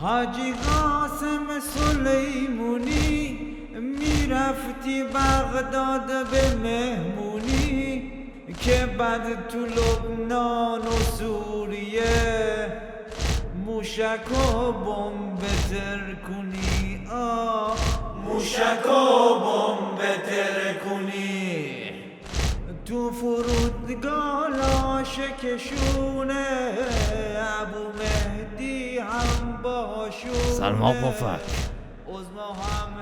حاجی قاسم سلیمونی میرفتی بغداد به مهمونی که بعد تو لبنان و سوریه موشک و بمب ترکونی موشک و بمب ترکونی تو فرودگاه شکشونه ابو مهدی هم باشونه سلام آقا فک.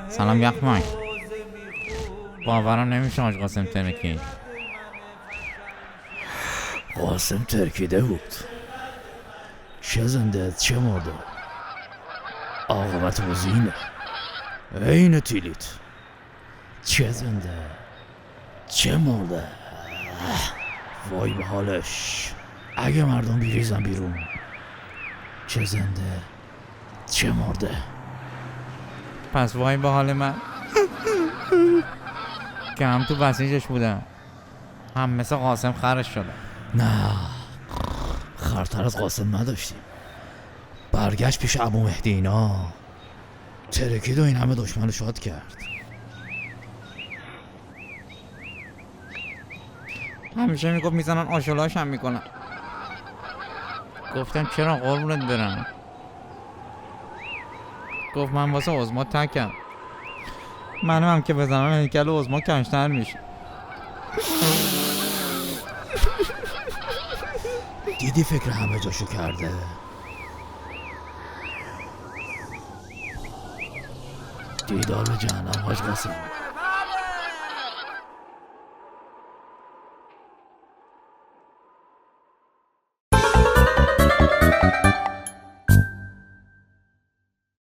سلام یخمک. باورم نمیشه حاج قاسم ترکی. قاسم ترکیده بود، چه زنده چه مرده، عاقبت وزینه عین تیلیت، چه زنده چه مرده. وای به حالش اگه مردم بیریزن بیرون، چه زنده چه مرده. پس وای به حال من که هم تو بسیجش بودم هم مثل قاسم خرش شدم. نه، خرتر از قاسم نداشتیم. برگشت پیش ابو مهدی اینا، ترکید و این همه دشمن شاد کرد. همیشه میگفت میزنن آشولاش هم میکنن. گفتم چرا قربونت برم؟ گفت من واسه عظما تکم، منم هم که بزنم هیکل عظما کنشتر میشه. دیدی فکر همه جاشو کرده؟ دیدار به جهنم حاج قاسم.